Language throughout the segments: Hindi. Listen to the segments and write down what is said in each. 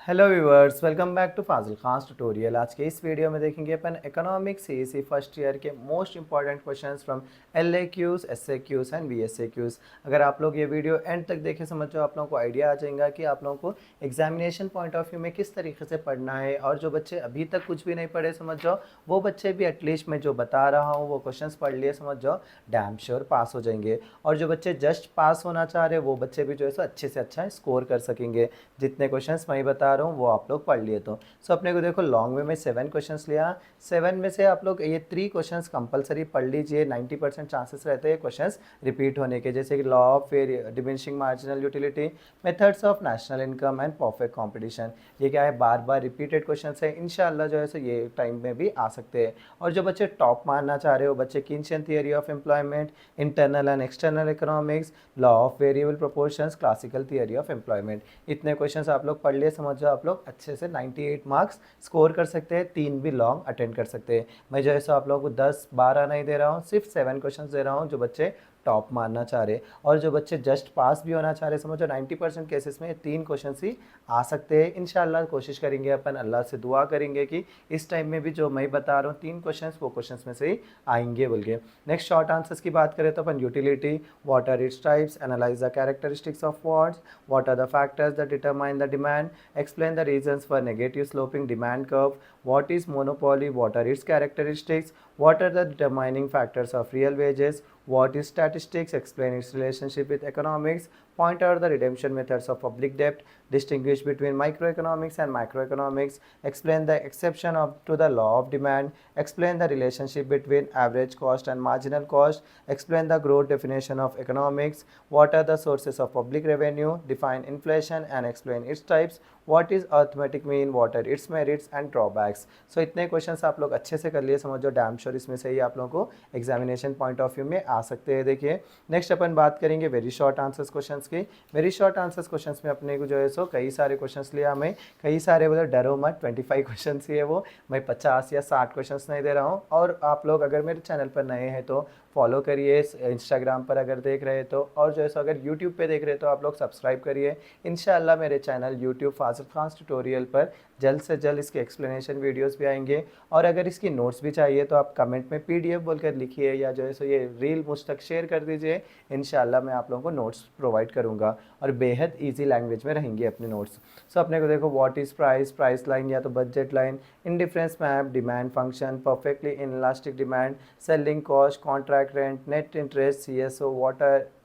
Hello viewers, welcome back to Fazil Khan tutorial. आज के इस वीडियो में देखेंगे अपन इकोनॉमिक्स सीईसी फर्स्ट ईयर के most important questions from LAQs, SAQs and VSAQs. अगर आप लोग ये वीडियो एंड तक देखें समझो, आप लोगों को आइडिया आ जाएगा कि आप लोगों को एग्जामिनेशन पॉइंट ऑफ व्यू में किस तरीके से पढ़ना है। और जो बच्चे अभी तक कुछ भी नहीं पढ़े समझ जाओ, वो बच्चे भी एटलीस्ट मैं जो बता रहा हूँ वो क्वेश्चन पढ़ लिए समझ जाओ, डैम श्योर पास हो जाएंगे। और जो बच्चे जस्ट पास होना चाह रहे वो बच्चे भी जो है सो अच्छे से अच्छा स्कोर कर सकेंगे। जितने क्वेश्चंस मैं बता रहा हूँ वो आप लोग पढ़ लिए। तो सो अपने को देखो लॉन्ग वे में 7 क्वेश्चंस लिया। 7 में से आप लोग ये 3 क्वेश्चंस कंपलसरी पढ़ लीजिए। 90% चांसेस रहते हैं क्वेश्चंस रिपीट होने के, जैसे कि law of diminishing marginal utility, methods of national income and perfect competition. ये क्या है, बार बार रिपीटेड क्वेश्चन है, इंशाल्लाह जो है सो ये टाइम में भी आ सकते हैं। और जो बच्चे टॉप मारना चाह रहे हो, बच्चे Keynesian theory of employment, internal and external economics, law of variable proportions, classical theory of employment, इतने क्वेश्चंस आप लोग पढ़ लिए समझ जाओ, आप लोग अच्छे से 98 मार्क्स स्कोर कर सकते हैं। 3 भी लॉन्ग अटेंड कर सकते हैं। मैं जो है सो आप लोगों को 10-12 नहीं दे रहा हूँ, सिर्फ 7 क्वेश्चंस दे रहा हूँ जो बच्चे टॉप मारना चाह रहे। और जो बच्चे जस्ट पास भी होना चाह रहे समझो, 90% केसेस में 3 क्वेश्चन ही आ सकते हैं। इंशाल्लाह कोशिश करेंगे अपन, अल्लाह से दुआ करेंगे कि इस टाइम में भी जो मैं बता रहा हूँ 3 क्वेश्चन वो क्वेश्चन में से ही आएंगे बोल के। नेक्स्ट शॉर्ट आंसर्स की बात करें तो अपन utility, what are its types, analyse the characteristics of words, what are the factors that determine the demand, explain the reasons for negative sloping demand curve, what is monopoly, what are its characteristics, what are the determining factors of real wages, what is statistics, explain its relationship with economics, point out the redemption methods of public debt, distinguish between microeconomics and macroeconomics, explain the exception to the law of demand, explain the relationship between average cost and marginal cost, explain the growth definition of economics, what are the sources of public revenue, define inflation and explain its types, what is arithmetic mean, what are its merits and drawbacks। सो इतने क्वेश्चंस आप लोग अच्छे से कर लिए समझो, डैम श्योर इसमें से ही आप लोगों को एग्जामिनेशन पॉइंट ऑफ व्यू में आ सकते हैं। देखिए नेक्स्ट अपन बात करेंगे वेरी शॉर्ट आंसर्स क्वेश्चंस की। वेरी शॉर्ट आंसर्स क्वेश्चंस में अपने को जो है सो कई सारे क्वेश्चंस लिया मैं, कई सारे बोले डरो मत, 25 क्वेश्चन ही है वो, मैं 50 या 60 क्वेश्चन नहीं दे रहा हूँ। और आप लोग अगर मेरे चैनल पर नए हैं तो फॉलो करिए, इंस्टाग्राम पर अगर देख रहे हैं तो, और जो है सो अगर यूट्यूब पे देख रहे हैं तो आप लोग सब्सक्राइब करिए। इंशाल्लाह मेरे चैनल यूट्यूब फाजिल खान ट्यूटोरियल पर जल्द से जल्द इसके एक्सप्लेनेशन वीडियोस भी आएंगे। और अगर इसकी नोट्स भी चाहिए तो आप कमेंट में पीडीएफ बोलकर लिखिए, या जो है सो ये रील मुझ तक शेयर कर दीजिए। इंशाल्लाह मैं आप लोगों को नोट्स प्रोवाइड करूँगा और बेहद ईजी लैंग्वेज में रहेंगे अपने नोट्स। सो अपने को देखो what is price, price line या तो budget line, indifference map, demand function, perfectly inelastic demand, selling cost, contract rent, net interest, CSO,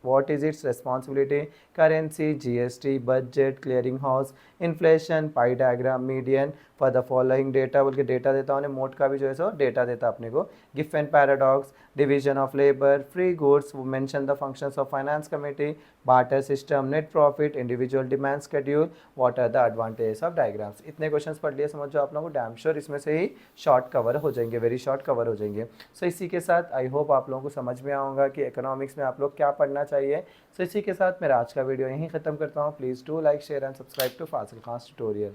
what is its responsibility, currency, GST, budget, clearing house, inflation, pie diagram, median for the following data बोल के डेटा देता हूँ, मोड का भी जो है सो डेटा देता अपने को, Giffen paradox, division of labour, free goods, mention the functions of finance committee, barter system, net profit, individual demand schedule, what are the advantages of diagrams. इतने क्वेश्चंस पढ़ लिए समझो, आप लोगों को डैम श्योर इसमें से ही शॉर्ट कवर हो जाएंगे, वेरी शॉर्ट कवर हो जाएंगे। सो इसी के साथ आई होप आप लोगों को समझ में आऊँगा कि इकोनॉमिक्स में आप लोग क्या पढ़ना चाहिए। सो इसी के साथ मेरा आज का वीडियो यहीं ख़त्म करता हूँ। Please do like, share and subscribe to Fazil Khan tutorial.